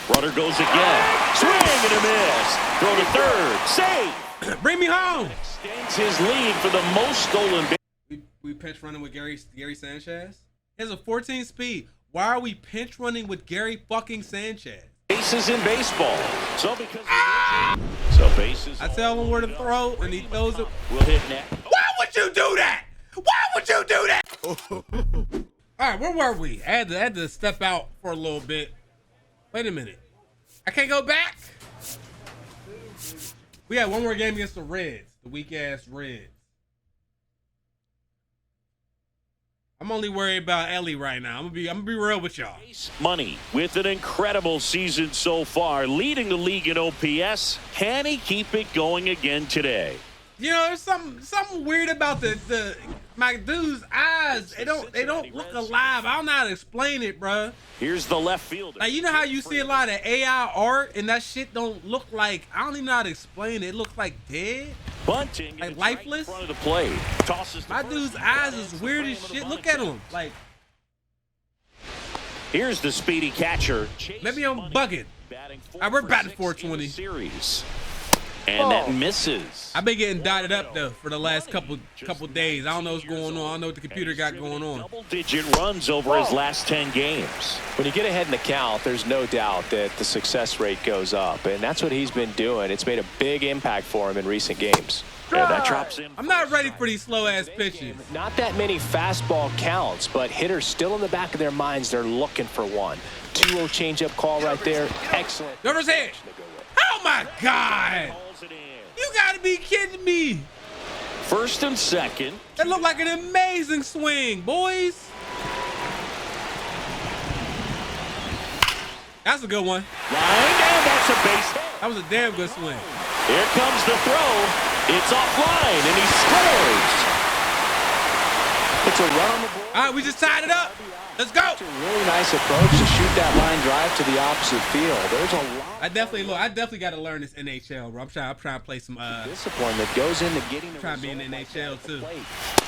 Runner goes again. Swing and a miss. Throw to third. Save. Bring me home. Extends his lead for the most stolen bases. We pinch running with Gary Sanchez. He has a 14 speed. Why are we pinch running with Gary fucking Sanchez? Bases in baseball. So because bases. I tell him where to throw and he throws it. We'll hit net. Why would you do that? Why would you do that? All right, where were we? I had to step out for a little bit. Wait a minute. I can't go back. We had one more game against the Reds, the weak ass Reds. I'm only worried about Ellie right now. I'm gonna be real with y'all. Money with an incredible season so far, leading the league in OPS. Can he keep it going again today? You know, there's something weird about my dude's eyes. They don't look alive. I don't know how to explain it, bro. Here's the left fielder. Like, you know how you see a lot of AI art and that shit don't look like, I don't even know how to explain it. It looks like dead. Bunting, like lifeless. Right in front of the plate. Tosses my dude's eyes is weird as shit. Look at him. Like, here's the speedy catcher. Maybe I'm bugging. We're batting 420. Series. And that misses. I've been getting dotted up though for the last couple days. I don't know what's going on. I don't know what the computer got going on. Double-digit runs over his last 10 games. When you get ahead in the count, there's no doubt that the success rate goes up, and that's what he's been doing. It's made a big impact for him in recent games. Yeah, that drops in. I'm not ready for these slow-ass pitches. Not that many fastball counts, but hitters still in the back of their minds, they're looking for one. 2-0 changeup call right there. Excellent. Numbers here. Oh my God! You gotta be kidding me. First and second. That looked like an amazing swing, boys. That's a good one. Line, and that's a base hit. That was a damn good swing. Here comes the throw. It's offline, and he scores. It's a run on the board. All right, we just tied it up. Let's go. It's a really nice approach to shoot that line drive to the opposite field. There's a lot. I definitely got to learn this NHL, bro. I'm trying to play some discipline that goes into getting the trying to be in the NHL too.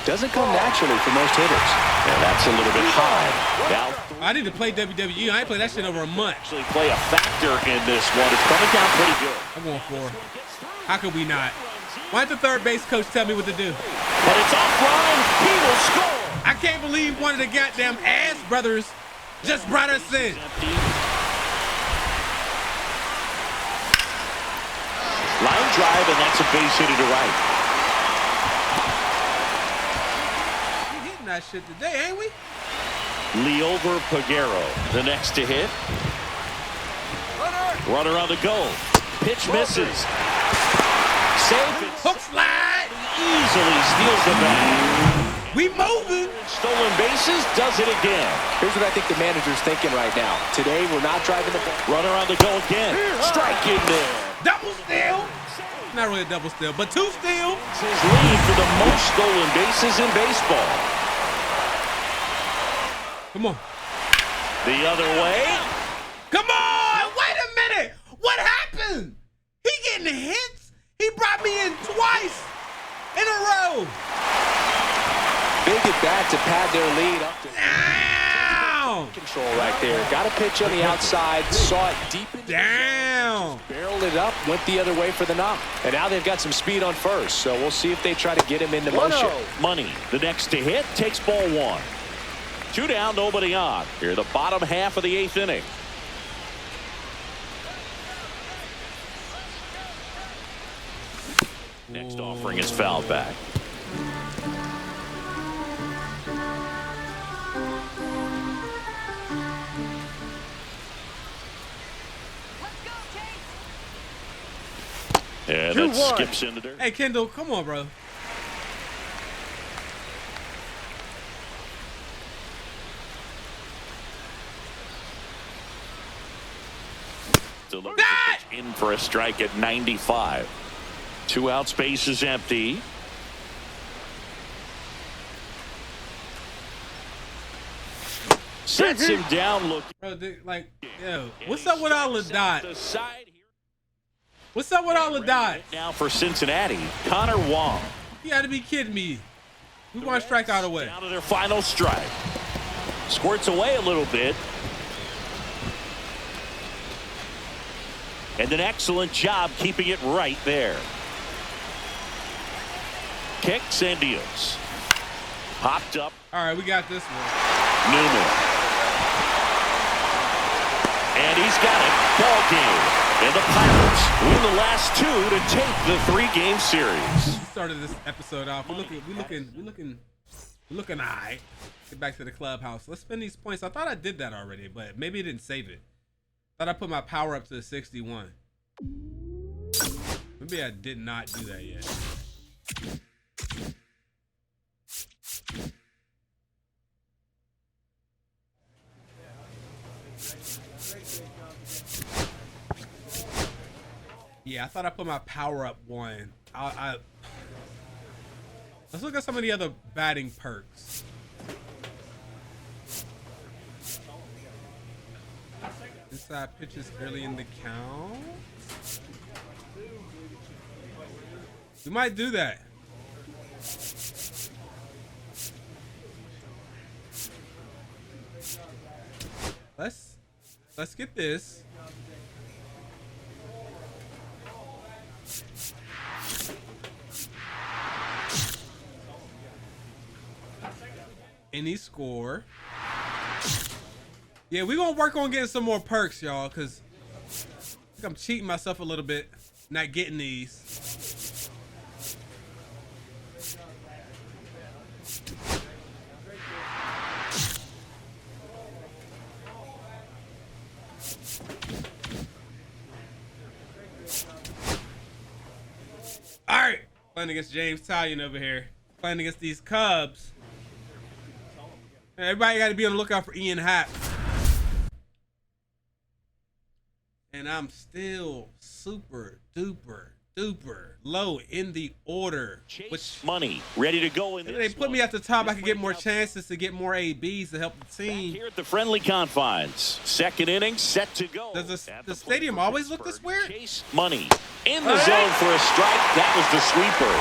Doesn't come naturally for most hitters. And that's a little bit high. Now I need to play WWE. I ain't played that shit over a month. Actually play a factor in this one. It's coming down pretty good. I'm going for. How could we not? Why didn't the third base coach tell me what to do? But it's offline. He will score. I can't believe one of the goddamn ass brothers just brought us in. Line drive, and that's a base hit to right. We hitting that shit today, ain't we? Leover Peguero, the next to hit. Runner on the go. Pitch misses. Safe. Hook slide. Easily steals the bag. We moving. Stolen bases, does it again. Here's what I think the manager's thinking right now. Today, we're not driving the ball. Runner on the go again. Striking there. Double steal. Not really a double steal, but 2 steals. It's his lead for the most stolen bases in baseball. Come on. The other way. Come on. Wait a minute. What happened? He getting hits? He brought me in twice in a row. Big at bat to pad their lead up to down. Control right there. Got a pitch on the outside, saw it deep in down. Barreled it up, went the other way for the knock. And now they've got some speed on first, so we'll see if they try to get him into motion. Money, the next to hit, takes ball 1. 2 down, nobody on. Here, the bottom half of the 8th inning. Next offering is fouled back. Yeah, that skips into there. Hey, Kendall, come on, bro. Delivers in for a strike at 95. 2 out, space is empty. Sets him down. Look, bro. Like, yo, what's up with all the dots? What's up with all the dots? Now for Cincinnati, Connor Wong. You got to be kidding me. We want to strike out away. Down to their final strike. Squirts away a little bit. And an excellent job keeping it right there. Kicks and deals. Popped up. All right, we got this one. Newman. And he's got it. Ball game. And the Pirates win the last two to take the 3-game series. We started this episode off. We're looking high. Get back to the clubhouse. Let's spend these points. I thought I did that already, but maybe it didn't save it. Thought I put my power up to 61. Maybe I did not do that yet. Yeah, I thought I put my power up 1. Let's look at some of the other batting perks. Inside pitches early in the count. We might do that. Let's get this. Any score. Yeah, we're gonna work on getting some more perks, y'all, because I think I'm cheating myself a little bit not getting these. All right, playing against James Talion over here. Playing against these Cubs. Everybody got to be on the lookout for Ian Happ. And I'm still super duper low in the order. Which money ready to go in this. They put me at the top. I could get more chances to get more ABs to help the team. Here at the friendly confines. Second inning set to go. Does the stadium always look this weird? Chase money in the zone for a strike. That was the sweeper.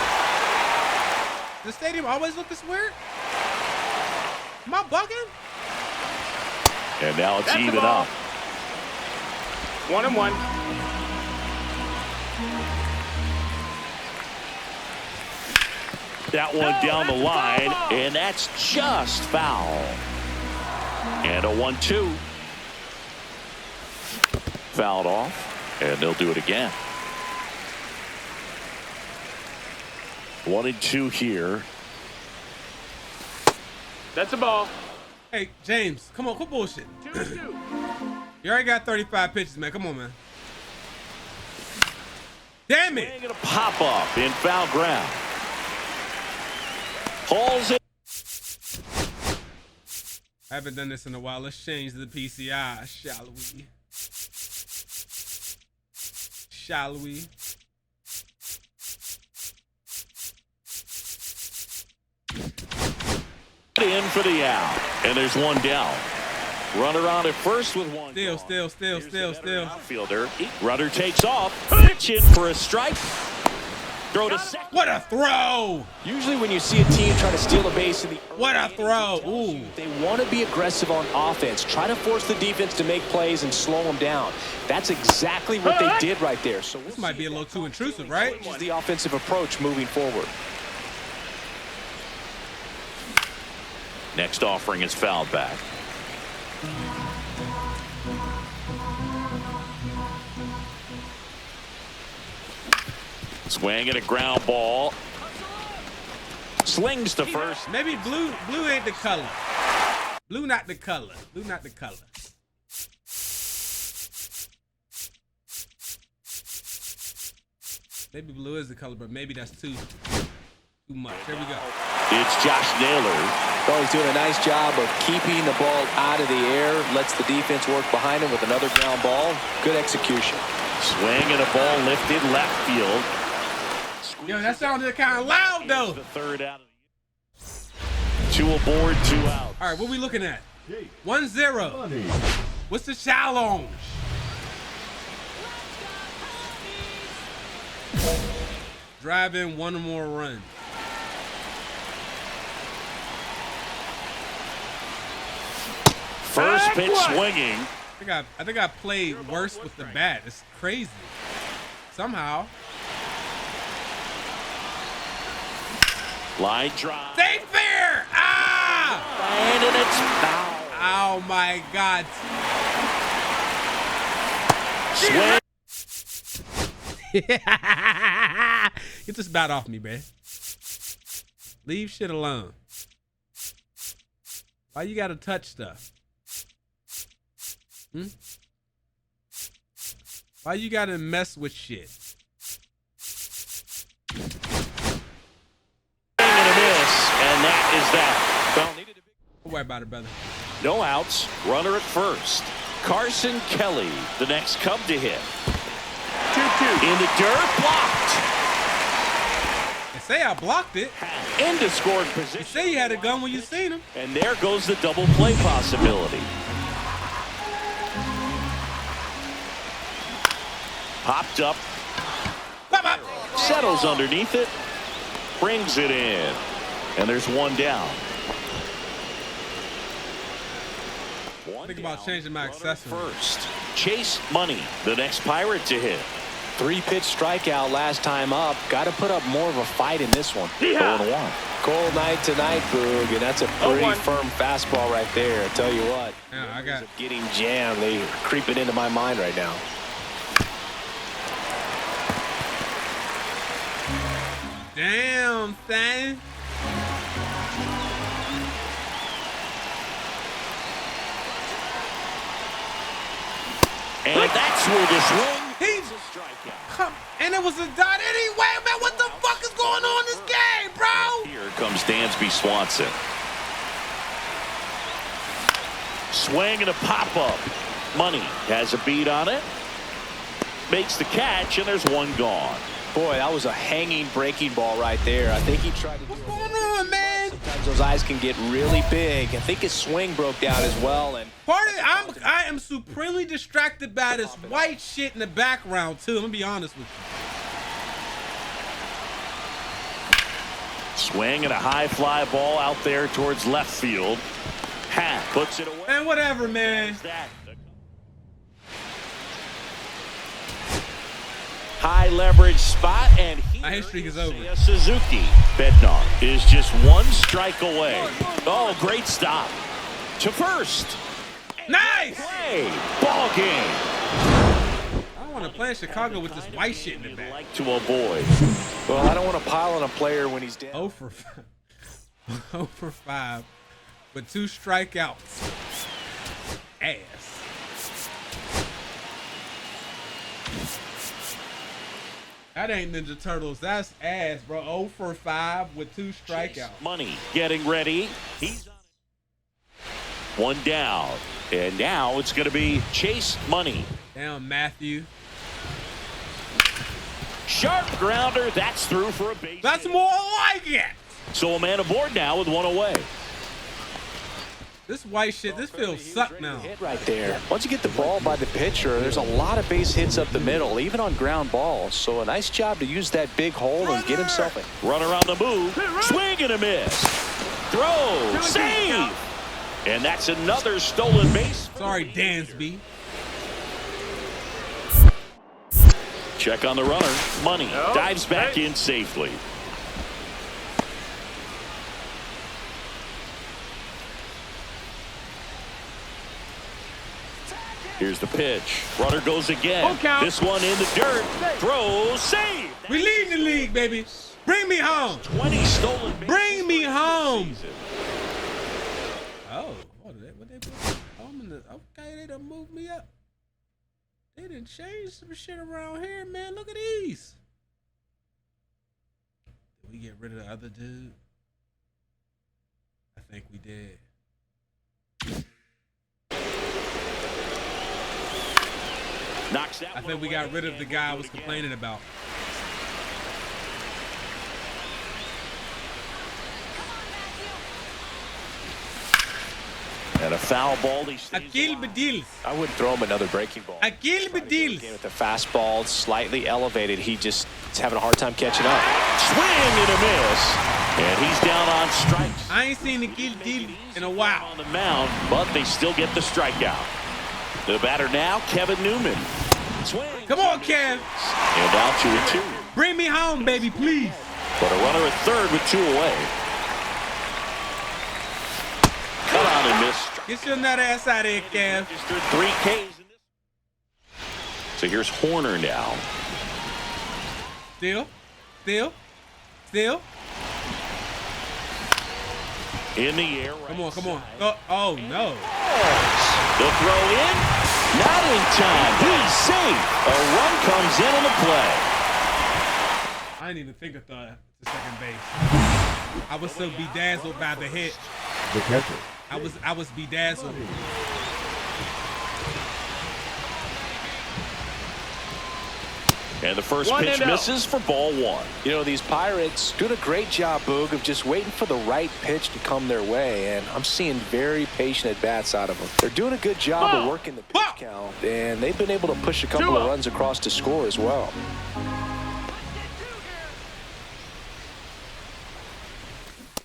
Does the stadium always look this weird? Am I bugging? And now it's even up. 1-1. That one down the line, and that's just foul. And a 1-2. Fouled off, and they'll do it again. 1-2 here. That's a ball. Hey, James, come on, quit bullshit. 2-2. You already got 35 pitches, man. Come on, man. Damn it. They're going to pop up in foul ground. Pulls it. I haven't done this in a while. Let's change the PCI, shall we? Shall we? In for the out, and there's one down. Runner on at first with one. Still. Outfielder. Runner takes off. Pitch in for a strike. Throw to second. What a throw! Usually when you see a team trying to steal a base in the What a throw! Ooh. They want to be aggressive on offense. Try to force the defense to make plays and slow them down. That's exactly what they did right there. So This might be a little too intrusive, right? This is the offensive approach moving forward. Next offering is fouled back. Swing and a ground ball. Slings to first. Maybe blue ain't the color. Blue not the color. Maybe blue is the color, but maybe that's too much. Here we go. It's Josh Naylor. Well, he's doing a nice job of keeping the ball out of the air. Lets the defense work behind him with another ground ball. Good execution. Swing and a ball lifted left field. Yo, that sounded kind of loud, though. The third out of the 2 aboard, 2 out. All right, what we looking at? 1-0. What's the challenge? Drive in one or more run. First pitch swinging. I think I played worse with the bat. It's crazy. Somehow. Line drive. Stay fair! Ah! And it's foul. Oh my God. Swing. Get this bat off me, man. Leave shit alone. Why you gotta touch stuff? Why you gotta mess with shit? And a miss, and that is that. Well, Don't worry about it, brother. no outs, runner at first. Carson Kelly, the next Cub to hit. 2-2. In the dirt, blocked. They say I blocked it. Into scoring You position. say you had a gun when you seen him. And there goes the double play possibility. Popped up. Pop, pop. Settles underneath it. Brings it in. And there's one down. Think about changing my accessory. First, Chase Money, the next Pirate to hit. 3-pitch strikeout last time up. Got to put up more of a fight in this one. 0-1. Cold night tonight, Boog, and that's a pretty firm fastball right there. I tell you what. Yeah, I got Getting jammed. They are creeping into my mind right now. damn thing. And that's where the swing. He's a strikeout. come, and it was a dot anyway, man. What the fuck is going on in this game, bro? Here comes Dansby Swanson. Swing and a pop-up. Money has a beat on it. Makes the catch, and there's one gone. Boy, that was a hanging breaking ball right there. I think he tried to do What's going on, man? Sometimes those eyes can get really big. I think his swing broke down as well. And I am supremely distracted by this white shit in the background too. Let me be honest with you. Swing and a high fly ball out there towards left field. Hat puts it away. Man, whatever, man. That. High leverage spot, and My hit streak is over. Suzuki. Bednar is just one strike away. Oh, great stop. To first. Nice. Play. Ball game. I don't want to play in Chicago with this white shit in the You'd back. like to avoid. well, I don't want to pile on a player when he's down. 0 for 5. 0 for 5 with 2 strikeouts. Ass. That ain't Ninja Turtles. That's ass, bro. 0 for 5 with 2 strikeouts. Money getting ready. He's on it. One down. And now it's going to be Chase Money. Damn, Matthew. Sharp grounder. That's through for a base. That's hit. more like it. So a man aboard now with one away. This white shit, this feels suck now. Hit right there. Once you get the ball by the pitcher, there's a lot of base hits up the middle, even on ground balls. So a nice job to use that big hole and get himself a Runner on the move. Swing and a miss. Throw. Save. And that's another stolen base. Sorry, Dansby. Check on the runner. Money dives back in safely. Here's the pitch. Runner goes again. This one in the dirt. Throw. Save. We lead the league, baby. Bring me home. 20 stolen bases. Bring me for home. this season. Oh, what they put? Okay, they done moved me up. They done changed some shit around here, man. Look at these. Did we get rid of the other dude? I think we did. Knocks that I one think we away, got rid of the and guy I we'll was do it again. complaining about. And a foul ball. He stays Akil alive. Bedils. I wouldn't throw him another breaking ball. Akil Bedils. Again, with the fastball slightly elevated, he just is having a hard time catching up. Swing and a miss. And he's down on strikes. I ain't seen Akil Bedils in a while. On the mound, but they still get the strikeout. The batter now, Kevin Newman. Swing. Come on, Kev. And out to a 2. Bring me home, baby, please. But a runner at third with 2 away. Cut on and missed. Get your nut ass out of here, Kev. Registered 3 Ks. So here's Horner now. Still. In the air. Come on. Oh, no. The throw in. Not in time. He's safe. A run comes in on the play. I didn't even think of the second base. I was so bedazzled by the hit. The catcher. I was bedazzled. And the first pitch misses for ball 1. You know, these Pirates doing a great job, Boog, of just waiting for the right pitch to come their way, and I'm seeing very patient at-bats out of them. They're doing a good job of working the pitch count, and they've been able to push a couple of runs across to score as well.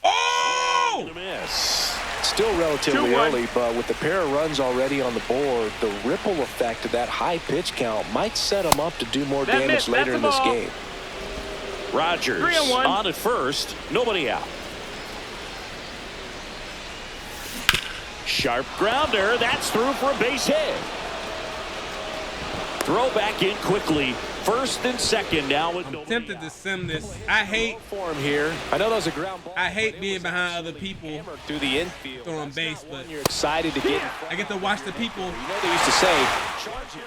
Oh! Miss. Still relatively early, but with the pair of runs already on the board, the ripple effect of that high pitch count might set them up to do more damage later in this game. Rogers 3-1. on at first. Nobody out. Sharp grounder. That's through for a base hit. Throw back in quickly. First and second now with I'm tempted to sim this. I hate For him here. I know that was a ground ball. I hate being behind other people Through the infield. throwing That's base, not one but you're excited to get. I get to watch the people. You know they used to say,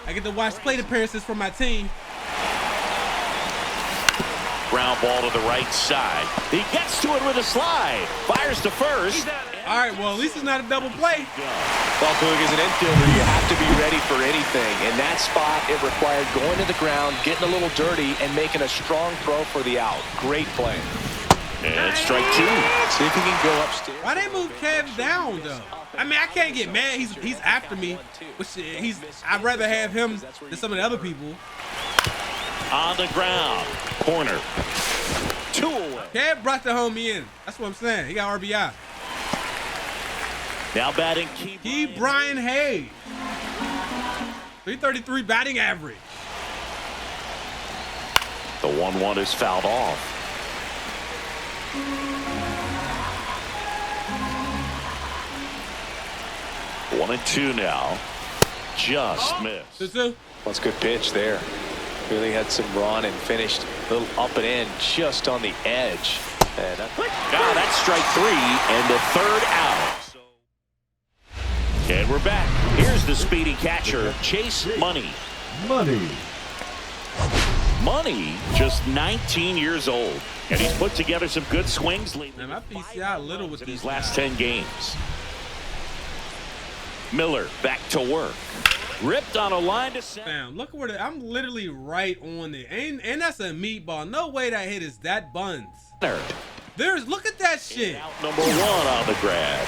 I get to watch plate appearances for my team. ground ball to the right side. He gets to it with a slide. Fires to first. All right, well, at least it's not a double play. well, Boog, as an infielder, you have to be ready for anything. In that spot, it required going to the ground, getting a little dirty, and making a strong throw for the out. Great play. And strike 2. See if he can go upstairs. Why they move Kev down though? I mean, I can't get mad. He's after me, which I'd rather have him than some of the other people. On the ground. Corner. 2 away. Kev brought the homie in. That's what I'm saying. He got RBI. Now batting Key Brian Hayes. 333 batting average. The 1-1 is fouled off. 1-2 now. Just missed. 2-2. That's a good pitch there. Really had some run and finished a little up and in just on the edge. And that's strike 3 and the third out. And we're back. Here's the speedy catcher, Chase Money. Money, just 19 years old. And he's put together some good swings lately. Man, my PCI little with in these his last 10 games. Miller back to work. Ripped on a line to center. Damn, look where I'm literally right on it. And that's a meatball. No way that hit is that buns. Look at that shit. Out number 1 on the grab.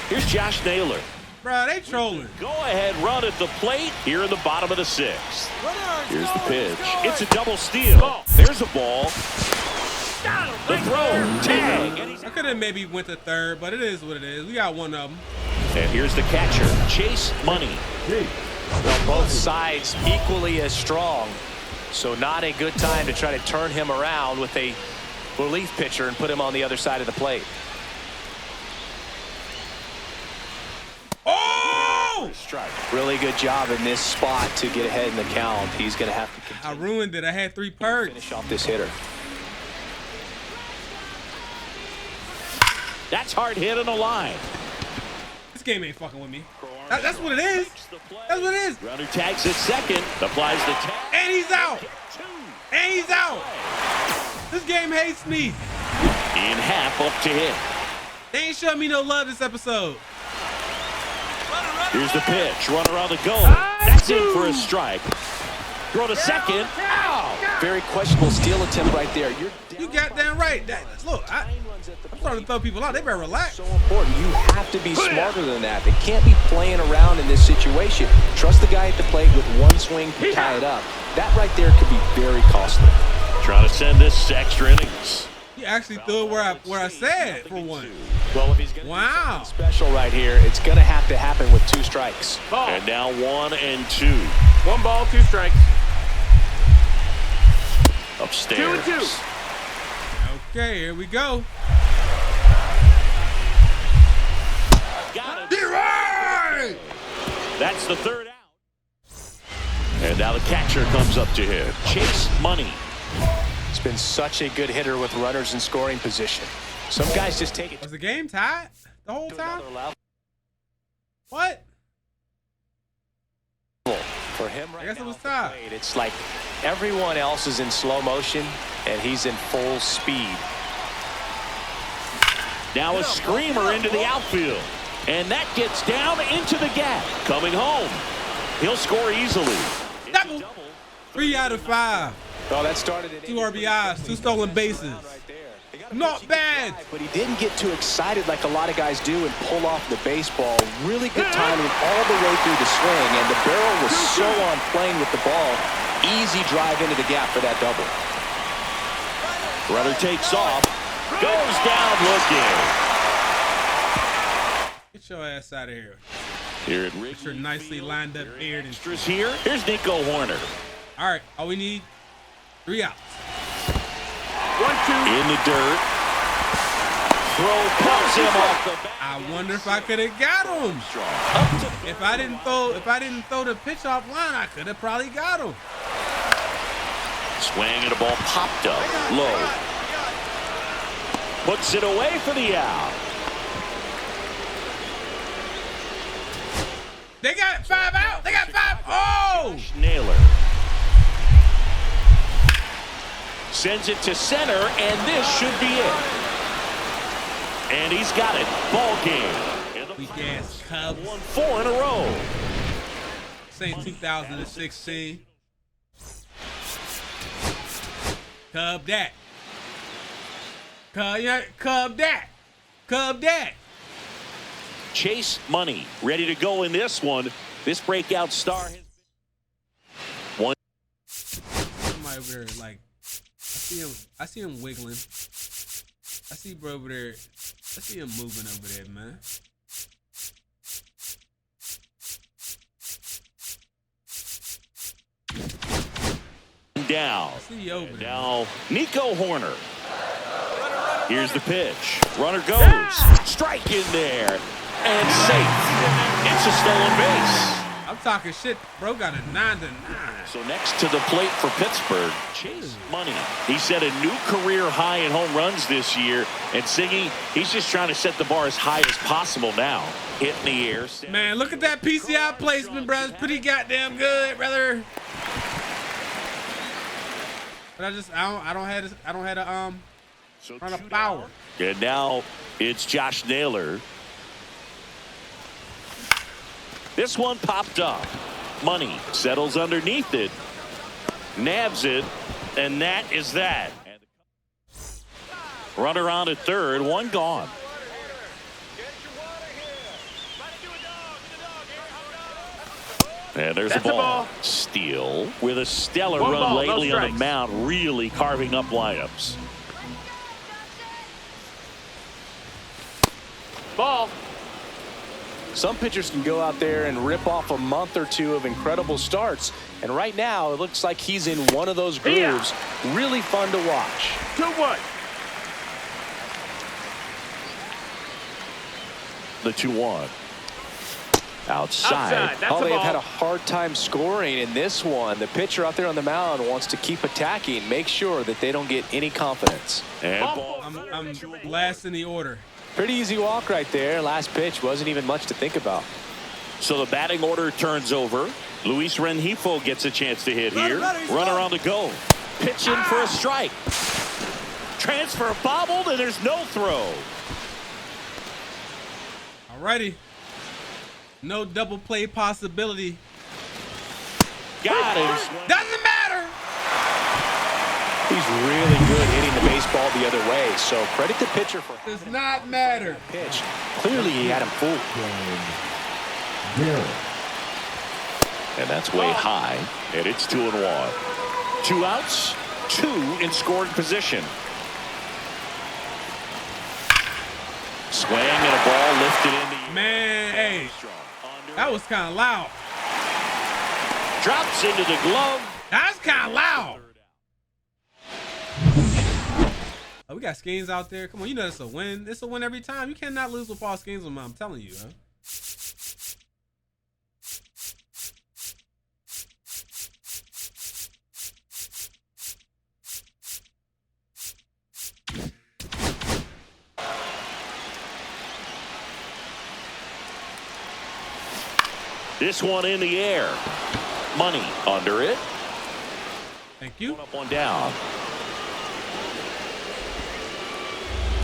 Here's Josh Naylor. Bro, they trolling. Go ahead, run at the plate here in the bottom of the 6th. Here's the pitch. It's a double steal. There's a ball. The throw. Tag. I could have maybe went to third, but it is what it is. We got one of them. And here's the catcher, Chase Money. well, both sides equally as strong. So not a good time to try to turn him around with a relief pitcher and put him on the other side of the plate. Oh! Strike. Really good job in this spot to get ahead in the count. He's going to have to I ruined it. I had 3 perks. finish off this hitter. That's hard hit on the line. This game ain't fucking with me. That's what it is. That's what it is. Runner tags at second, applies the tag. And he's out. And he's out. This game hates me. In half up to hit. They ain't showing me no love this episode. Here's the pitch. Runner on the go. That's in for a strike. Throw to second. Ow! Very questionable steal attempt right there. You goddamn right. Look, I'm starting to throw people out. They better relax. So important. You have to be smarter than that. They can't be playing around in this situation. Trust the guy at the plate with one swing to tie it up. That right there could be very costly. Trying to send this to extra innings. He actually threw it where I said for one. Well, if he's going to do Wow. something special right here, it's going to have to happen with 2 strikes. Ball. And now 1 and 2. 1 ball, 2 strikes. Upstairs. 2 and 2. Okay, here we go. Got it. Right. That's the 3rd out. And now the catcher comes up to hit. Chase Money. He's been such a good hitter with runners in scoring position. Some guys just take it. Was the game tied the whole to time? another level. What? For him right I guess now it was at the tied. plate, it's like everyone else is in slow motion and he's in full speed. Now a screamer into the outfield. And that gets down into the gap. Coming home. He'll score easily. Double. 3 out of 5. Oh, that started at 2 RBIs, 2 stolen bases. Not bad. But he didn't get too excited like a lot of guys do and pull off the baseball. Really good timing all the way through the swing, and the barrel was so on plane with the ball. Easy drive into the gap for that double. Runner takes off, goes down looking. Get your ass out of here. Here at Get your nicely lined up beard and Extras here. Here's Nico Horner. All right, all we need 3 outs. 1, 2. In the dirt. Throw pulls him off the bat. I wonder if I could have got him. If I didn't throw the pitch off line, I could have probably got him. Swing and a ball popped up low. Puts it away for the out. They got 5 out. They got 5. Oh! Naylor sends it to center, and this should be it. And he's got it. Ball game. Weak ass Cubs. Won 4 in a row. Same 2016. Cub that. Cub that. Cub that. Chase Money ready to go in this one. This breakout star has been one. Somebody over there, like, I see him wiggling. I see bro over there. I see him moving over there, man. Down. I see you over there. Now Nico Horner. Here's the pitch. Runner goes. Strike in there. And safe. It's a stolen base. I'm talking shit. Bro got a 9-9. So next to the plate for Pittsburgh, Chase Money. He set a new career high in home runs this year. And Siggy, he's just trying to set the bar as high as possible now. Hit in the air. Man, look at that PCI placement, bro. It's pretty goddamn good, brother. But I don't have a run of power. And now it's Josh Naylor. This one popped up. Money settles underneath it, nabs it, and that is that. Runner on at third, 1 gone. And there's a ball. Steele with a stellar run lately on the mound, really carving up lineups. Ball. Some pitchers can go out there and rip off a month or 2 of incredible starts. And right now, it looks like he's in one of those grooves. Really fun to watch. 2-1. The 2-1. Outside. That's Oh, a they've ball. had a hard time scoring in this one. The pitcher out there on the mound wants to keep attacking, make sure that they don't get any confidence. And ball. I'm last in the order. Pretty easy walk right there. Last pitch wasn't even much to think about. So the batting order turns over. Luis Rengifo gets a chance to hit here. Runner on the go. Pitching for a strike. Transfer bobbled, and there's no throw. Alrighty. No double play possibility. Got him. Doesn't matter. He's really good hitting the baseball the other way, so credit the pitcher for Does not matter. pitch. Clearly, he had him fooled. And that's way high, and it's 2-1. 2 outs, 2 in scoring position. Swing and a ball lifted in the air. Man, hey, that was kind of loud. Drops into the glove. That's kind of loud. Oh, we got Skeens out there. Come on, you know it's a win. It's a win every time. You cannot lose with Paul Skeens on, I'm telling you, huh? This one in the air. Money under it. Thank you. One up, one down.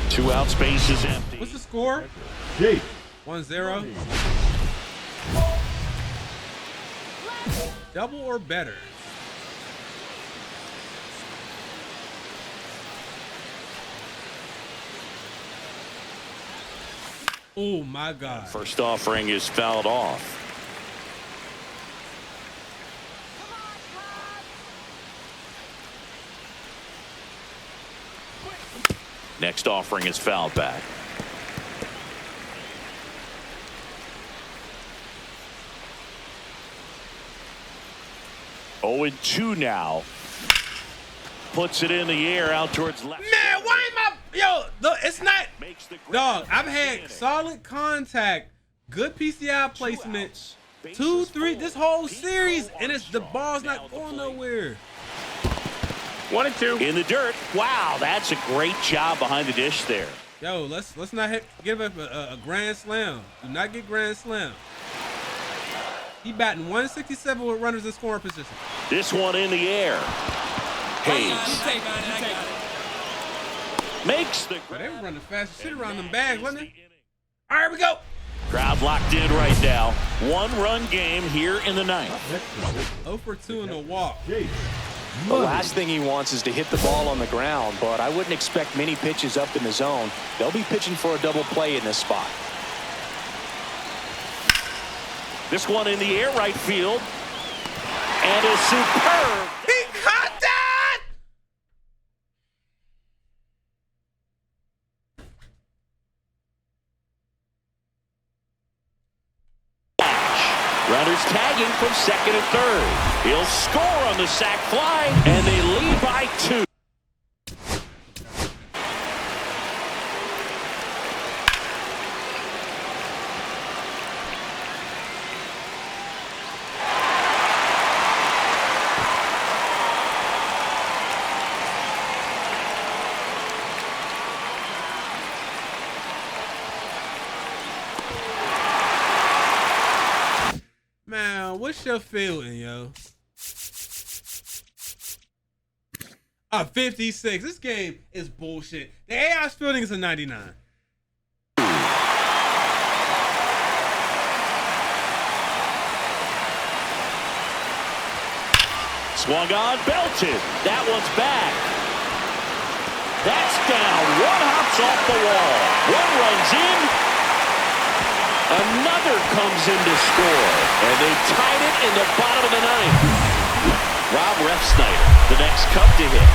2 out, space is empty. What's the score? 1-0. Double or better? Oh my God. First offering is fouled off. Next offering is fouled back. Oh, and 2 now. Puts it in the air out towards left. Man, why am it's not. Dog, I've had solid contact, good PCI placement, 2, 3, this whole series, and it's the ball's not going nowhere. 1 and 2 in the dirt. Wow, that's a great job behind the dish there. Yo, let's not give up a grand slam. Do not get grand slam. He batting 167 with runners in scoring position. This one in the air. Hayes makes the. But they were running fast shit around them bags, wasn't it? All right, we go. Crowd locked in right now. 1-run game here in the 9th. 0 for 2 in the walk. The last thing he wants is to hit the ball on the ground, but I wouldn't expect many pitches up in the zone. They'll be pitching for a double play in this spot. This one in the air, right field, and is superb. He caught that! Runners tagging from second and third. He'll score on the sac fly, and they lead by 2. Man, what's your feeling, yo? 56. This game is bullshit. The AI's fielding is a 99. Swung on, belted. That one's back. That's down. One hops off the wall. One runs in. Another comes in to score. And they tied it in the bottom of the 9th. Rob Refsnyder, the next Cub to hit.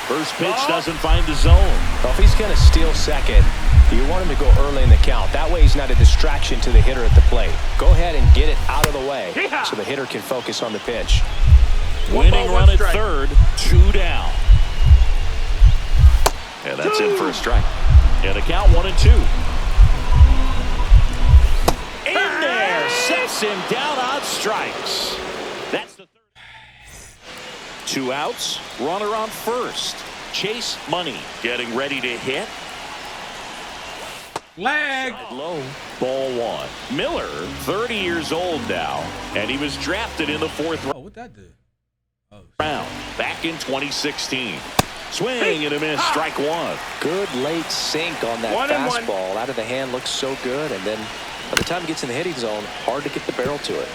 First pitch doesn't find the zone. Well, if he's going to steal second, you want him to go early in the count. That way he's not a distraction to the hitter at the plate. Go ahead and get it out of the way so the hitter can focus on the pitch. Winning run at third, 2 down. And that's in for a strike. And a count 1 and 2. In there, sets him down on strikes. That's the third. 2 outs, runner on first. Chase Money getting ready to hit. Lag. Low, ball 1. Miller, 30 years old now, and he was drafted in the 4th Oh, what'd that do? round back in 2016. Swing and a miss, strike 1. Good late sink on that fastball. Out of the hand, looks so good, and then by the time it gets in the hitting zone, hard to get the barrel to it.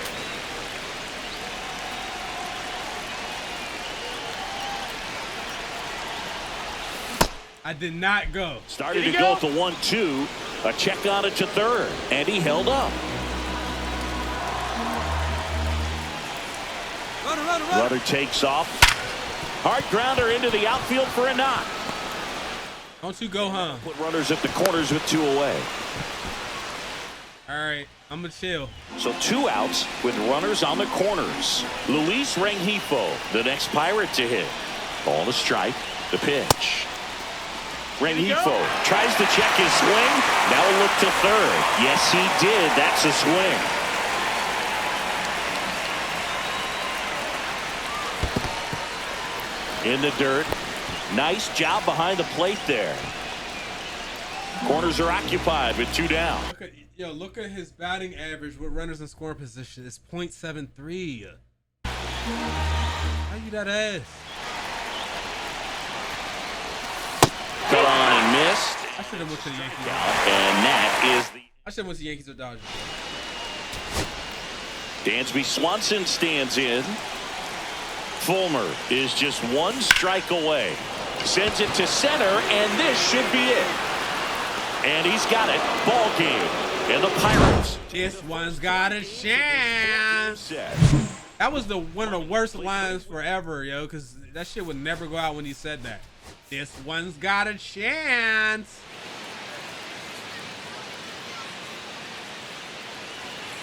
I did not go. Started to go to 1-2. A check on it to third, and he held up. Runner. Runner takes off. Hard grounder into the outfield for a knock. Don't you go, huh? Put runners at the corners with 2 away. All right, I'm gonna chill. So 2 outs with runners on the corners. Luis Rengifo, the next Pirate to hit. Ball to strike. The pitch. Rengifo tries to check his swing. Now a look to third. Yes, he did. That's a swing. In the dirt. Nice job behind the plate there. Corners are occupied with 2 down. Look at his batting average with runners in scoring position. It's .73. How you that ass? Cut on and missed. I should have went to the Yankees. And that is the... I should have went to the Yankees or Dodgers. Dansby Swanson stands in. Fulmer is just 1 strike away. Sends it to center, and this should be it. And he's got it. Ball game. And the Pirates. This one's got a chance. That was one of the worst lines forever, yo, because that shit would never go out when he said that. This one's got a chance.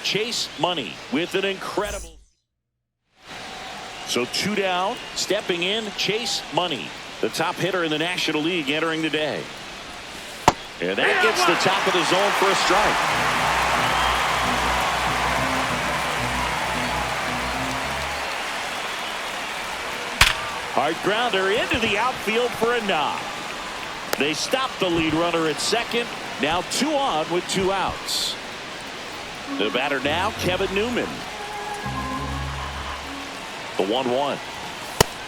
Chase Money with an incredible. So 2 down, stepping in, Chase Money, the top hitter in the National League entering the day. And that gets the top of the zone for a strike. Hard grounder into the outfield for a knock. They stop the lead runner at second. Now 2 on with 2 outs. The batter now, Kevin Newman. The 1-1.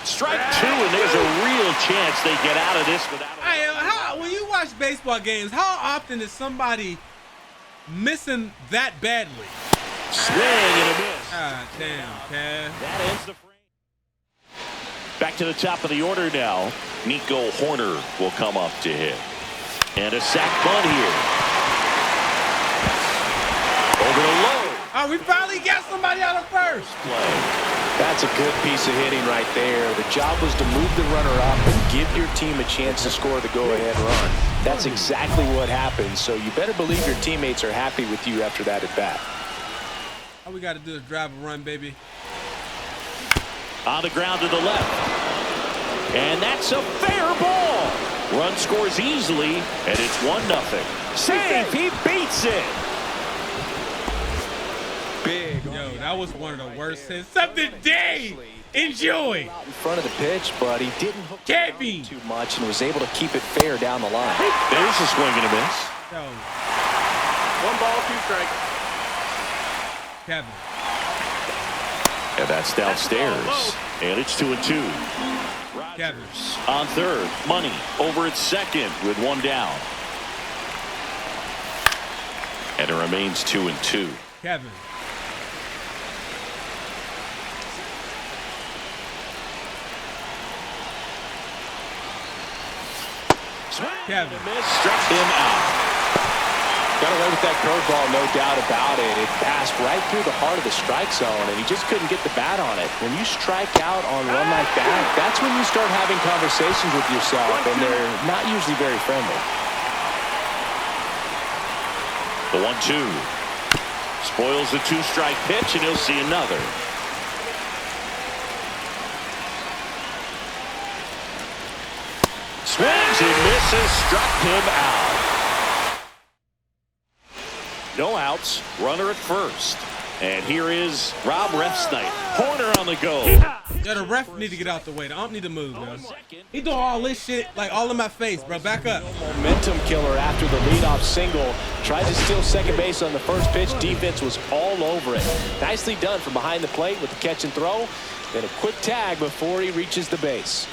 Strike 2, and there's a real chance they get out of this without when you watch baseball games, how often is somebody missing that badly? Swing and a miss. God damn, Kev. That ends the frame. Back to the top of the order now. Nico Horner will come up to hit. And a sac bunt here. Over to low. Oh, we finally got somebody out of first. Play. That's a good piece of hitting right there. The job was to move the runner up and give your team a chance to score the go-ahead run. That's exactly what happened, so you better believe your teammates are happy with you after that at-bat. All we got to do is drive a run, baby. On the ground to the left. And that's a fair ball. Run scores easily, and it's 1-0. Save, he beats it. Big. Yo, that was one of the worst hits of the day. Enjoy. Out in front of the pitch, but he didn't hook Kevin too much and was able to keep it fair down the line. There's a swing and a miss. Yo, 1 ball, 2 strikes. Kevin. And that's downstairs. And it's 2-2. Kevin. On third. Money over at second with 1 down. And it remains 2-2. Kevin. Kevin. Struck him out. Got away with that curveball, no doubt about it. It passed right through the heart of the strike zone, and he just couldn't get the bat on it. When you strike out on a run like that, that's when you start having conversations with yourself, and they're not usually very friendly. The 1-2. Spoils the 2-strike pitch, and he'll see another. Swings and misses, struck him out. No outs, runner at first. And here is Rob Refsnyder. Horner on the go. Yeah, the ref need to get out the way. The ump need to move, man. He doing all this shit like all in my face, bro. Back up. Momentum killer after the leadoff single. Tried to steal second base on the first pitch. Defense was all over it. Nicely done from behind the plate with the catch and throw. Then a quick tag before he reaches the base.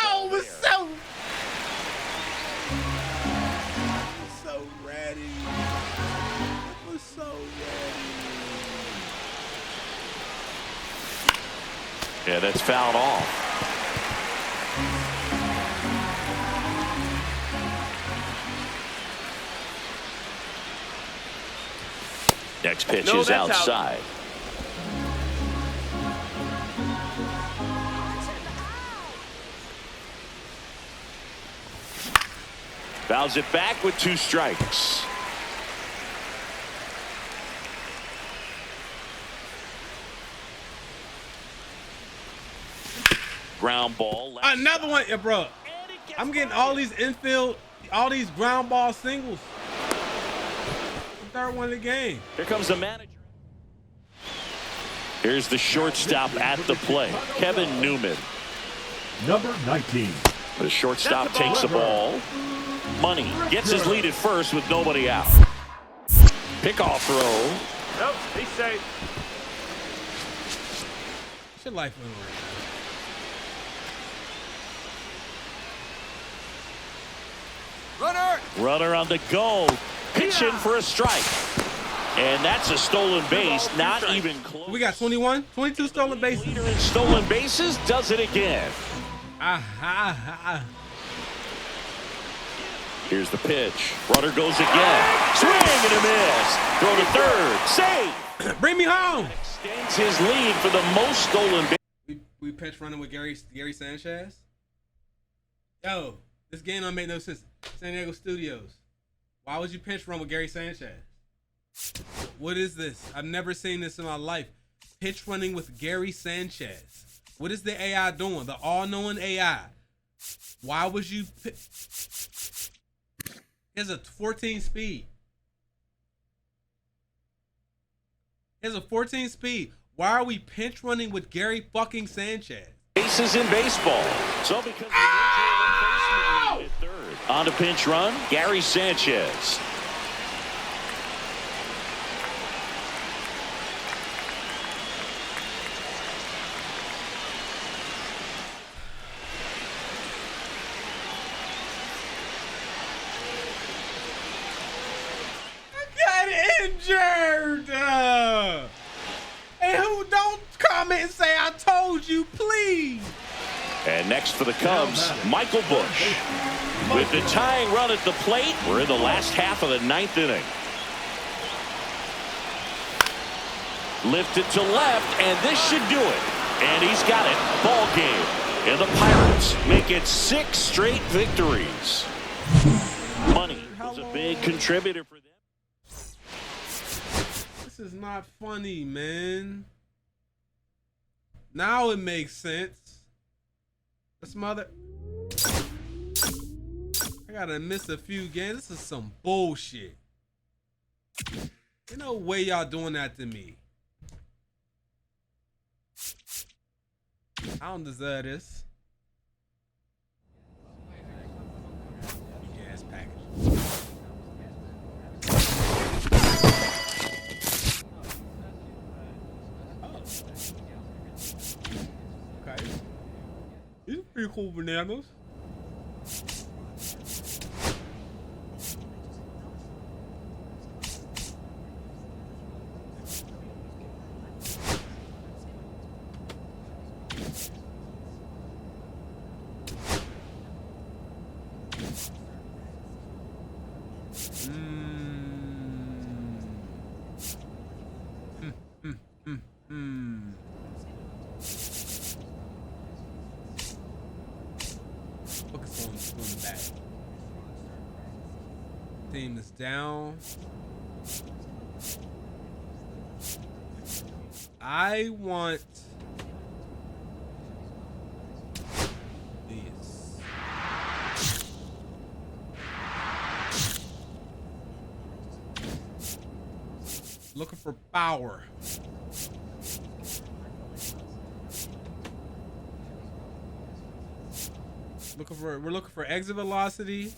Oh, it was so ready. It was so ready. Yeah, that's fouled off. Next pitch is outside. Fouls it back with 2 strikes. Ground ball. Another one, yeah, bro. I'm getting all these infield, all these ground ball singles. The third one of the game. Here comes the manager. Here's the shortstop at the play, Kevin Newman. Number 19. The shortstop takes the ball. Money gets his lead at first with nobody out. Pickoff throw. Nope, he's safe. What's your life over? Runner on the go. Pitching for a strike. And that's a stolen base. Not even close. We got 21, 22 stolen bases. Leader in stolen bases does it again. Here's the pitch. Runner goes again. Swing and a miss. Throw to third. Save. Bring me home. Extends his lead for the most stolen bases. We pinch running with Gary Sanchez. Yo, this game don't make no sense. San Diego Studios. Why would you pinch run with Gary Sanchez? What is this? I've never seen this in my life. Pitch running with Gary Sanchez. What is the AI doing? The all-knowing AI. Why would you? He has a 14 speed. He has a 14 speed. Why are we pinch running with Gary fucking Sanchez? Bases in baseball. So because at third. On to pinch run, Gary Sanchez. Injured. And who don't comment and say I told you, please. And next for the Cubs, Michael Busch. With the tying run at the plate, we're in the last half of the 9th inning. Lifted to left, and this should do it. And he's got it. Ball game. And the Pirates make it 6 straight victories. Money was a big contributor for them. This is not funny, man. Now it makes sense. This mother. I gotta miss a few games. This is some bullshit. Ain't no way y'all doing that to me. I don't deserve this. Big ass package. Okay. These are pretty cool bananas. Focus on the back. Team is down. I want this. Looking for power. We're looking for exit velocity.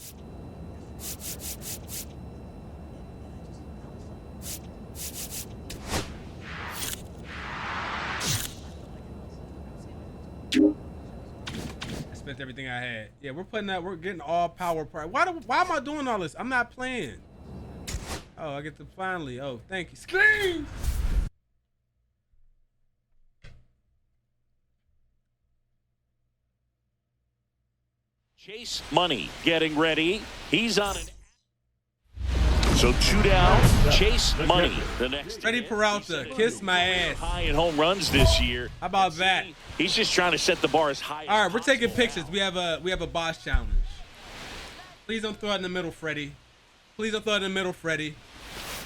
I spent everything I had. Yeah, we're getting all power. Why am I doing all this? I'm not playing. Oh, I get to finally. Oh, thank you. Scream! Chase Money getting ready. He's on it. So 2 down. Chase Money. The next. Freddie Peralta, kiss my ass. High in home runs this year. How about that? He's just trying to set the bar as high. All right, we're taking pictures. We have a boss challenge. Please don't throw it in the middle, Freddie. Please don't throw it in the middle, Freddie.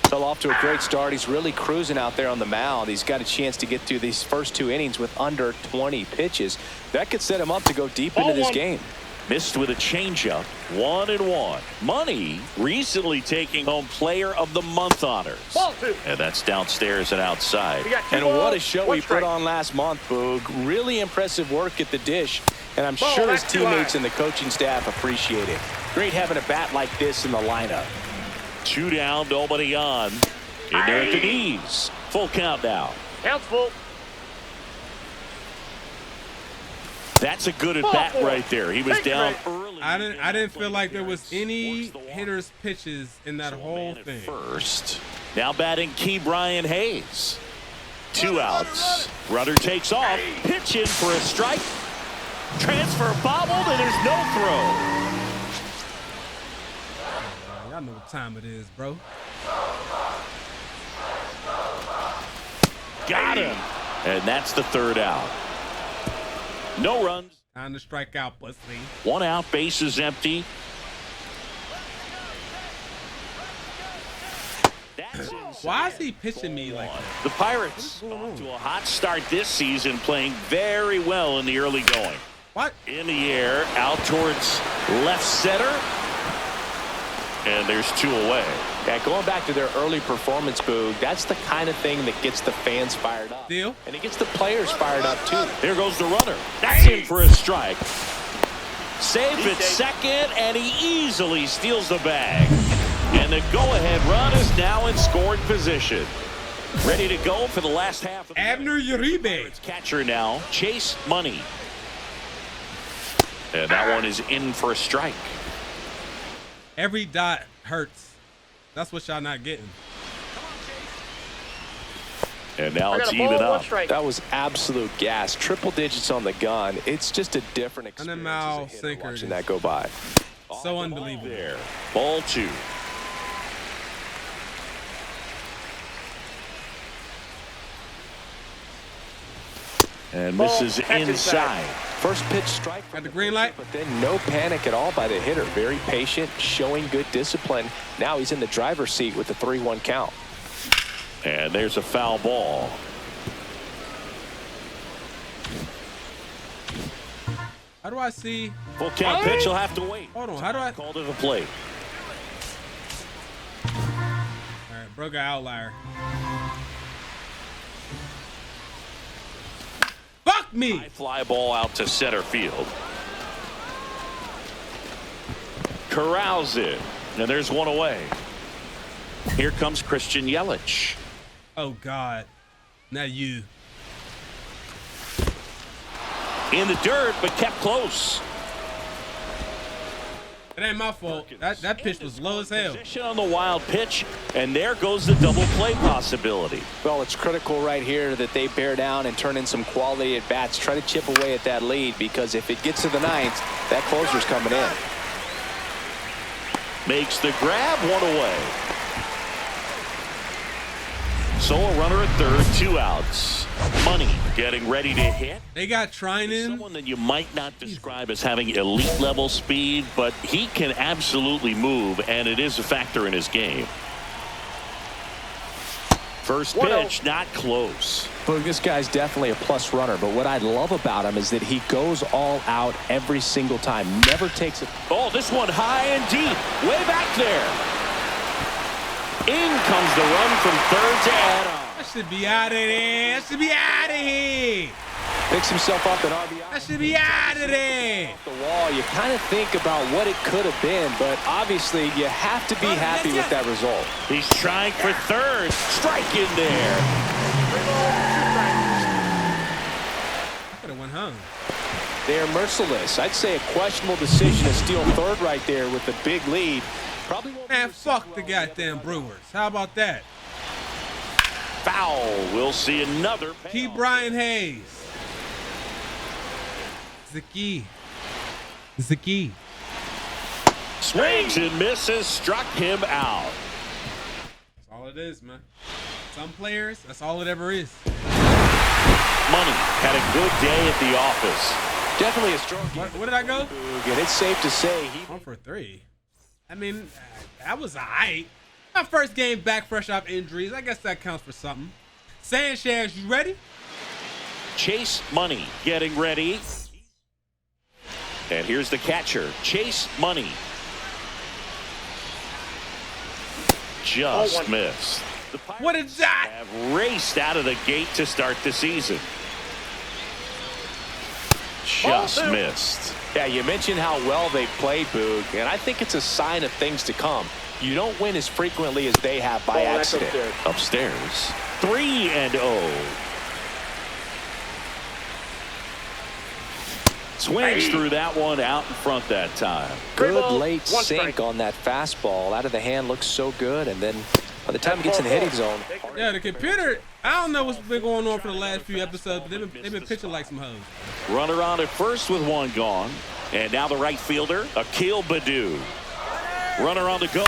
Fell off to a great start. He's really cruising out there on the mound. He's got a chance to get through these first 2 innings with under 20 pitches. That could set him up to go deep into this game. Missed with a changeup. 1-1. Money recently taking home Player of the Month honors. And that's downstairs and outside. And what a show he put on last month, Boog. Really impressive work at the dish. And I'm sure his teammates and the coaching staff appreciate it. Great having a bat like this in the lineup. 2 down, nobody on. In there at the knees. Full count now. Count's full. That's a good at bat right there. He was down early. I didn't feel like there was any hitters' pitches in that whole thing. First. Now batting Key Brian Hayes. 2 outs. Runner takes off. Pitch in for a strike. Transfer bobbled, and there's no throw. Y'all know what time it is, bro. Got him. And that's the 3rd out. No runs. Time to strike out, pussy. 1 out, bases empty. Why is he pitching me like that? The Pirates off to a hot start this season, playing very well in the early going. What? In the air, out towards left center. And there's 2 away. Yeah, going back to their early performance, Boog, that's the kind of thing that gets the fans fired up. Deal. And it gets the players fired up, too. Here goes the runner. That's in for a strike. Safe at second, and he easily steals the bag. And the go-ahead run is now in scoring position. Ready to go for the last half of the Abner Uribe. catcher now, Chase Money. And that one is in for a strike. Every dot hurts. That's what y'all not getting. And now it's even up. That was absolute gas. Triple digits on the gun. It's just a different experience mile as a hitter sinker. watching that go by. So unbelievable. There. Ball 2. And misses inside. First pitch strike. Got the green light. But then no panic at all by the hitter. Very patient, showing good discipline. Now he's in the driver's seat with the 3-1 count. And there's a foul ball. How do I see? Full count pitch. He'll have to wait. Hold on. How do I? Called to the plate. All right, bro got outlier. Fuck me. High fly ball out to center field. Corrals it. And there's 1 away. Here comes Christian Yelich. Oh, God. Not you. In the dirt, but kept close. It ain't my fault. That pitch was low as hell. Position on the wild pitch, and there goes the double play possibility. Well, it's critical right here that they bear down and turn in some quality at bats. Try to chip away at that lead, because if it gets to the 9th, that closer's coming in. Makes the grab, 1 away. So a runner at third, 2 outs. Money getting ready to hit. They got Trinan. Someone that you might not describe as having elite level speed, but he can absolutely move, and it is a factor in his game. First pitch, not close. Well, this guy's definitely a plus runner, but what I love about him is that he goes all out every single time. Never takes it. Oh, this one high and deep, way back there. In comes the run from third to add on. That should be out of there. That should be out of here. Picks himself up an RBI. That should be out of there. The wall. You kind of think about what it could have been, but obviously you have to be happy with that result. He's trying for third. Strike in there. I could have went home. They are merciless. I'd say a questionable decision to steal third right there with the big lead. Probably won't. Man, fuck the goddamn Brewers. How about that? Foul. We'll see another. Key Brian Hayes. Zaki. Swings and misses. Struck him out. That's all it is, man. Some players, that's all it ever is. Money had a good day at the office. Definitely a strong game. Where did I go? And it's safe to say he 1 for 3. I mean, that was all right. My first game back fresh off injuries. I guess that counts for something. Sanchez, you ready? Chase Money getting ready. And here's the catcher, Chase Money. Just missed. What is that? Have raced out of the gate to start the season. Just missed. Yeah, you mentioned how well they played, Boog, and I think it's a sign of things to come. You don't win as frequently as they have by accident. Upstairs. 3-0. Swings through that one out in front that time. Good late sink on that fastball. Out of the hand, looks so good, and then by the time it gets in the hitting zone. Yeah, the computer, I don't know what's been going on for the last few episodes, but they've been pitching like some hoes. Runner on at first with one gone. And now the right fielder, Akil Baddoo. Runner on the go.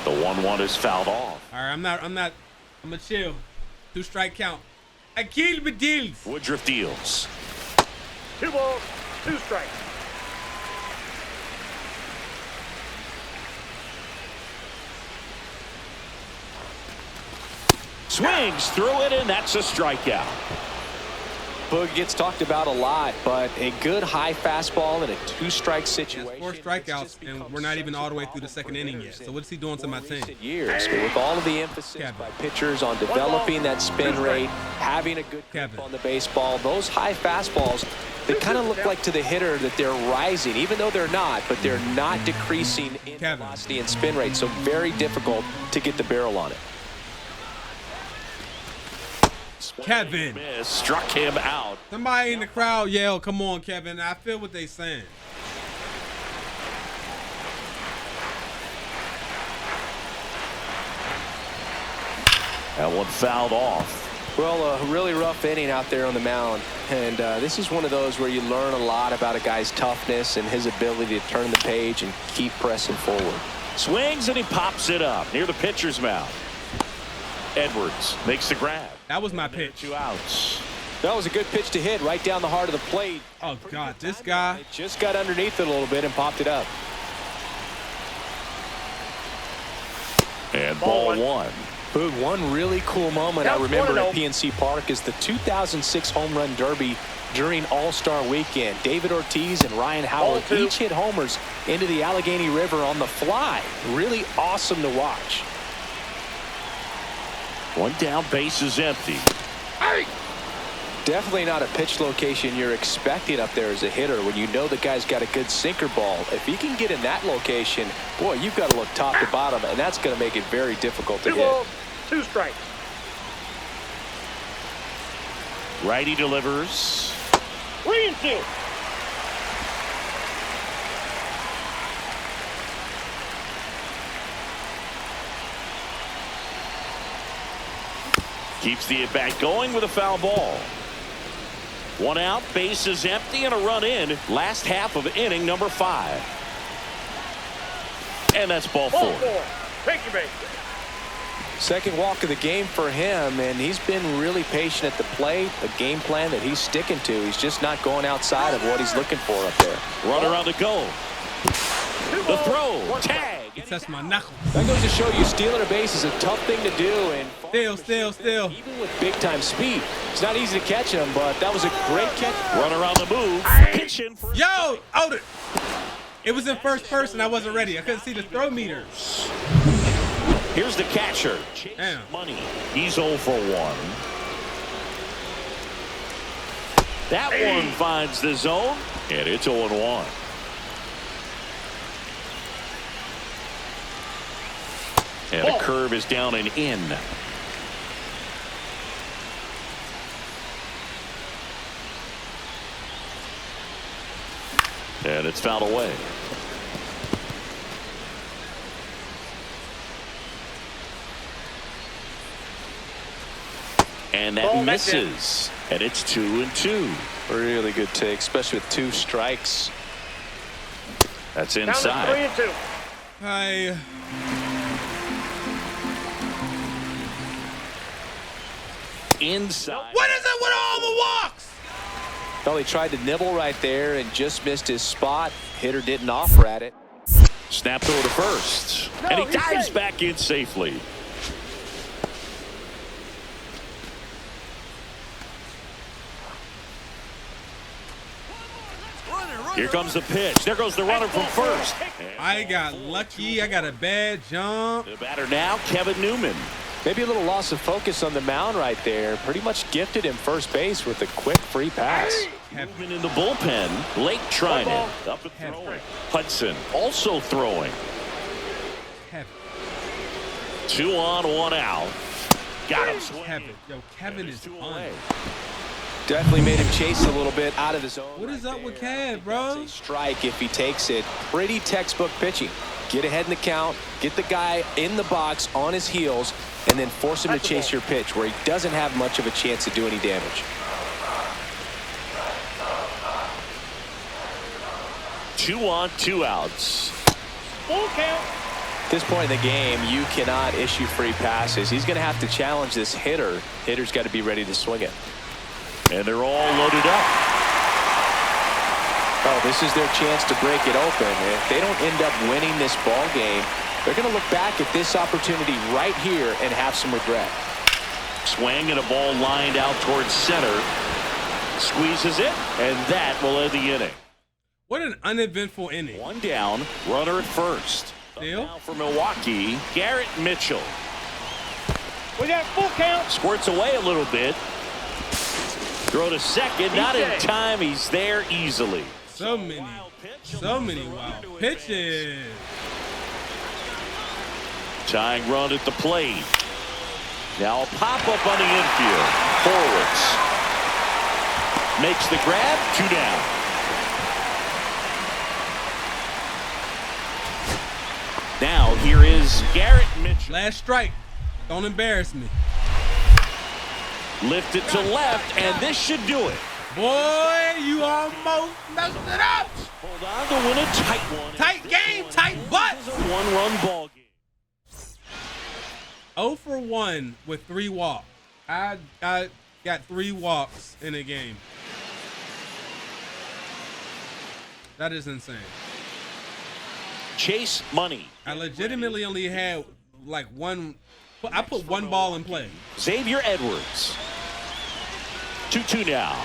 The 1-1 is fouled off. All right, I'm gonna chill. 2-strike count. Akil Baddoo. Woodruff deals. 2 balls, 2 strikes. Swings through it, and that's a strikeout. Boog gets talked about a lot, but a good high fastball in a 2-strike situation. Yes, 4 strikeouts, and we're not even all the way through the second inning yet. So what's he doing to my team? Years, but with all of the emphasis by pitchers on developing that spin rate, having a good grip on the baseball, those high fastballs, they kind of look like to the hitter that they're rising, even though they're not, but they're not decreasing in velocity and spin rate, so very difficult to get the barrel on it. Kevin struck him out. Somebody in the crowd yell, "Come on, Kevin." I feel what they saying. That one fouled off. Well, a really rough inning out there on the mound, and this is one of those where you learn a lot about a guy's toughness and his ability to turn the page and keep pressing forward. Swings and he pops it up near the pitcher's mound. Edwards makes the grab. That was my pitch. 2 outs. That was a good pitch to hit right down the heart of the plate. Oh, God, this guy. It just got underneath it a little bit and popped it up. And ball 1. Boog, one really cool moment I remember at PNC Park is the 2006 Home Run Derby during All-Star Weekend. David Ortiz and Ryan Howard each hit homers into the Allegheny River on the fly. Really awesome to watch. 1 down, base is empty. Definitely not a pitch location you're expecting up there as a hitter when you know the guy's got a good sinker ball. If he can get in that location, boy, you've got to look top to bottom, and that's going to make it very difficult to 2 hit. balls, 2 strikes. Righty delivers. 3-2. Keeps the at-bat going with a foul ball. 1 out, base is empty, and a run in. Last half of inning number 5. And that's ball 4. Take your base. Second walk of the game for him, and he's been really patient at the plate. A game plan that he's sticking to. He's just not going outside of what he's looking for up there. Runner on the go. The throw. Tag. He touched my knuckles. That goes to show you stealing a base is a tough thing to do. And Still. even with big-time speed, it's not easy to catch him, but that was a great catch. Runner on the move. Pitching for Yo, it was in first person. I wasn't ready. I couldn't see the throw meter. Here's the catcher. Chase Money. He's 0 for 1. That one finds the zone, and it's 0-1. And a curve is down and in. And it's fouled away. And that misses. And it's 2-2. Really good take, especially with 2 strikes. That's inside. Down to 3-2. Hi. Inside. What is it with all the walks? Well, he tried to nibble right there and just missed his spot. Hitter didn't offer at it. Snap throw to first. And he dives back in safely. Here comes the pitch. There goes the runner from first. I got lucky. I got a bad jump. The batter now, Kevin Newman. Maybe a little loss of focus on the mound right there. Pretty much gifted him first base with a quick free pass. Movement in the bullpen. Lake Trinan up and throwing. Hudson also throwing. 2 on, 1 out. Got him. Kevin is on. Definitely made him chase a little bit out of the zone. What is up with Kev, bro? A strike if he takes it. Pretty textbook pitching. Get ahead in the count, get the guy in the box on his heels, and then force him to chase your pitch where he doesn't have much of a chance to do any damage. Two on, 2 outs. Full count. At this point in the game, you cannot issue free passes. He's going to have to challenge this hitter. Hitter's got to be ready to swing it. And they're all loaded up. Oh, this is their chance to break it open. If they don't end up winning this ball game, they're going to look back at this opportunity right here and have some regret. Swing and a ball lined out towards center. Squeezes it, and that will end the inning. What an uneventful inning. 1 down, runner at first. Still? Now for Milwaukee, Garrett Mitchell. We got full count. Squirts away a little bit. Throw to second, not in time. He's there easily. So many wild pitches. Tying run at the plate. Now a pop-up on the infield. Horwitz makes the grab. 2 down. Now here is Garrett Mitchell. Last strike. Don't embarrass me. Lifted to left, and this should do it. Boy, you almost messed it up. Hold on to win a tight one. Tight game, tight butt. This is a 1-run ball game. 0 for 1 with 3 walks. I got 3 walks in a game. That is insane. Chase Money. I legitimately only had like 1. I put 1 ball in play. Xavier Edwards. 2-2 now.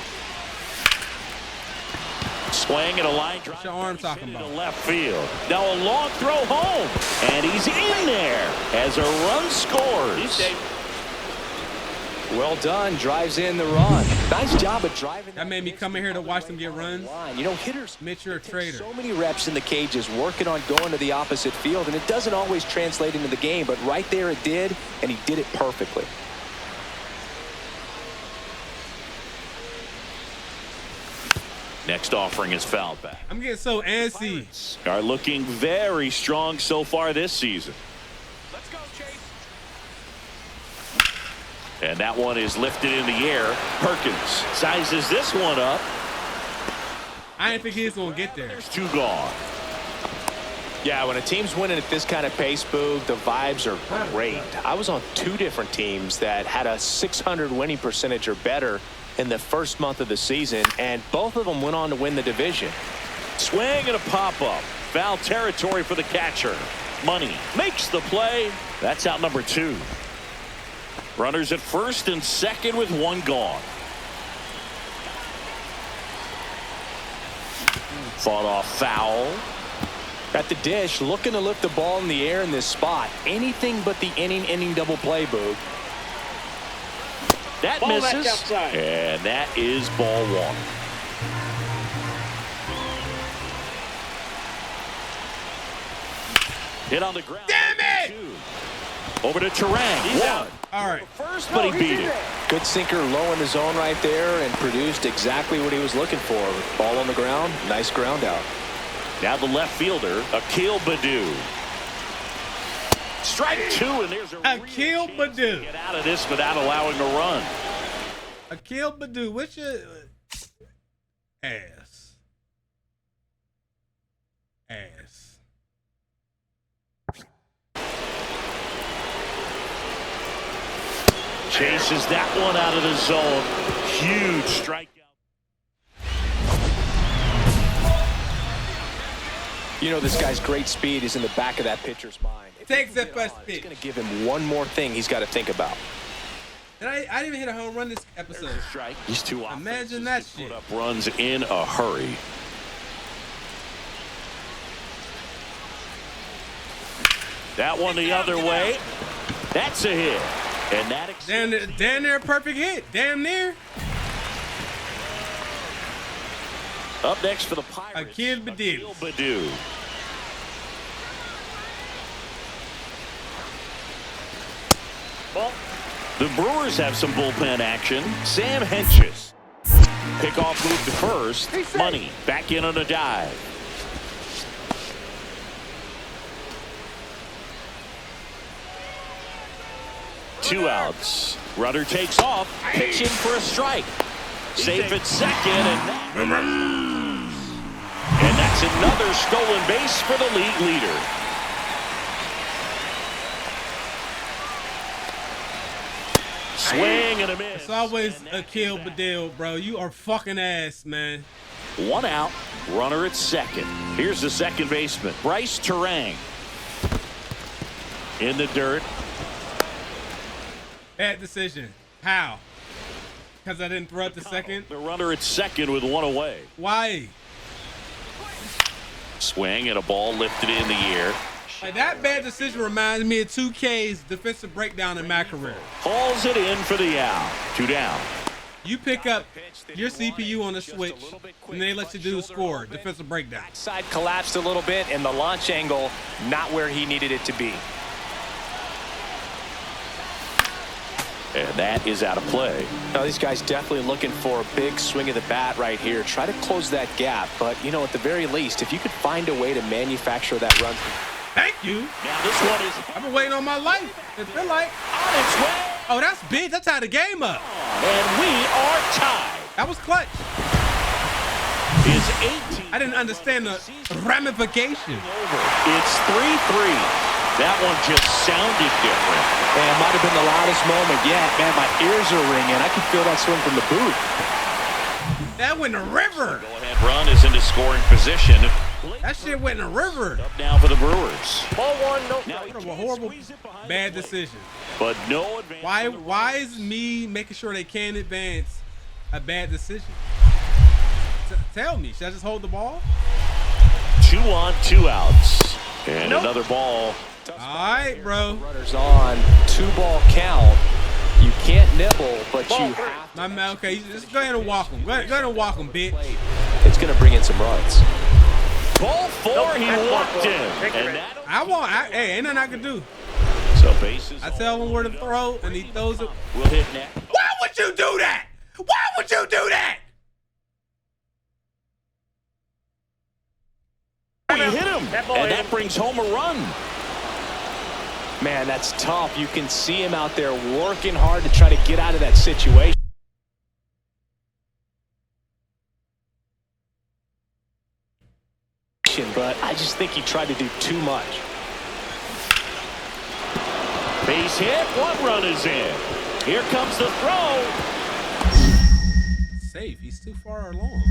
Swing and a line drive. What's your arm talking about? To left field. Now a long throw home. And he's in there as a run scores. Well done. Drives in the run. Nice job of driving. That made me come in here to watch them get runs. You know, hitters Mitch, you're a traitor. so many reps in the cages working on going to the opposite field, and it doesn't always translate into the game, but right there it did, and he did it perfectly. Next offering is fouled back. I'm getting so antsy. Are looking very strong so far this season. Let's go, Chase. And that one is lifted in the air. Perkins sizes this one up. I didn't think he was going to get there. There's 2 gone. Yeah, when a team's winning at this kind of pace, Boog, the vibes are great. I was on 2 different teams that had a .600 winning percentage or better in the first month of the season, and both of them went on to win the division. Swing and a pop-up. Foul territory for the catcher. Money makes the play. That's out number 2. Runners at first and second with 1 gone. Fought off foul. At the dish, looking to lift the ball in the air in this spot. Anything but the inning double play, Boog. That Ball misses. back outside. And that is ball 1. Hit on the ground. Damn it! 2. Over to Terang. He's out. All right. First, but he beat it. Good sinker low in the zone right there and produced exactly what he was looking for. Ball on the ground, nice ground out. Now the left fielder, Akil Baddoo. Strike 2, and there's a Akil real chance to Baddoo. get out of this without allowing a run. Akil Baddoo, what's your ass? Chases that one out of the zone. Huge strikeout. You know this guy's great speed is in the back of that pitcher's mind. Takes that first It's pitch. going to give him one more thing he's got to think about. And I didn't even hit a home run this episode. Strike. These two Imagine that offenses shit. put up runs in a hurry. That one the other way. That's a hit. And that Damn near a perfect hit. Damn near. up next for the Pirates. Akil Baddoo. Ball. The Brewers have some bullpen action. Sam Henches. Pickoff move to first. Money back in on a dive. Two outs. Runner takes off. Pitching for a strike. Safe at second. And that's another stolen base for the league leader. Swing and a miss. It's always Akil Baddoo, bro. You are fucking ass, man. One out. Runner at second. Here's the second baseman, Bryce Terang. In the dirt. Bad decision. How? Because I didn't throw it to second? The runner at second with one away. Why? Swing and a ball lifted in the air. Like, that bad decision reminds me of 2K's defensive breakdown in my career. Hauls it in for the out. Two down. You pick up your CPU on the switch, and they let you do the score, defensive breakdown. Side collapsed a little bit, and the launch angle not where he needed it to be. And that is out of play. Now, these guys definitely looking for a big swing of the bat right here. Try to close that gap. But, you know, at the very least, if you could find a way to manufacture that run. Thank you. Now this one is I've been waiting on my life. It feel like. on its way. Oh, that's big. That tied the game up. And we are tied. That was clutch. Is 18. I didn't understand the ramification. It's 3-3. That one just sounded different. Man, might have been the loudest moment yet. Man, my ears are ringing. I can feel that swing from the booth. That went in the river. Go-ahead run is into scoring position. That shit went in the river. Up now for the Brewers. Ball one, no. What a horrible, bad decision. But no advance. Why is me making sure they can't advance a bad decision? Tell me, should I just hold the ball? 2 on, 2 outs. And another ball. All right, bro. Runners on, 2-ball count. You can't nibble, but you have My man, okay, just go ahead and walk him. Go ahead and walk him, bitch. It's going to bring in some runs. Ball 4, he walked in. And that Hey, ain't nothing I can do. so bases. I tell him where to throw, and he throws it. We'll hit next. Why would you do that? Why would you do that? He hit him, and that brings home a run. Man, that's tough. You can see him out there working hard to try to get out of that situation. But I just think he tried to do too much. Base hit, 1 run is in. Here comes the throw. Safe. He's too far along.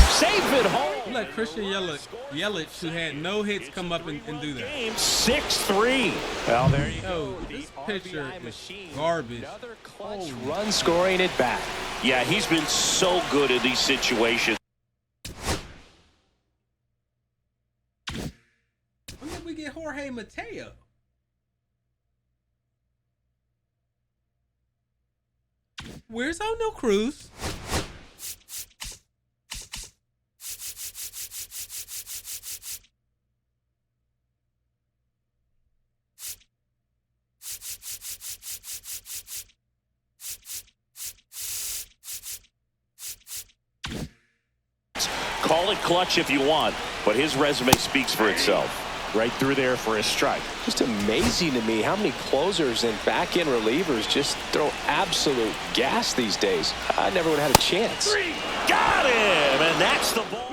Safe at home. You let Christian Yelich, who had no hits, come up and do that. Game 6-3. Well, there you go. Yo, this pitcher is garbage. Another clutch run scoring at bat. Yeah, he's been so good in these situations. When did we get Jorge Mateo? Where's O'Neal Cruz? Call it clutch if you want, but his resume speaks for itself. Right through there for a strike. Just amazing to me how many closers and back-end relievers just throw absolute gas these days. I never would have had a chance. Got him, and that's the ball.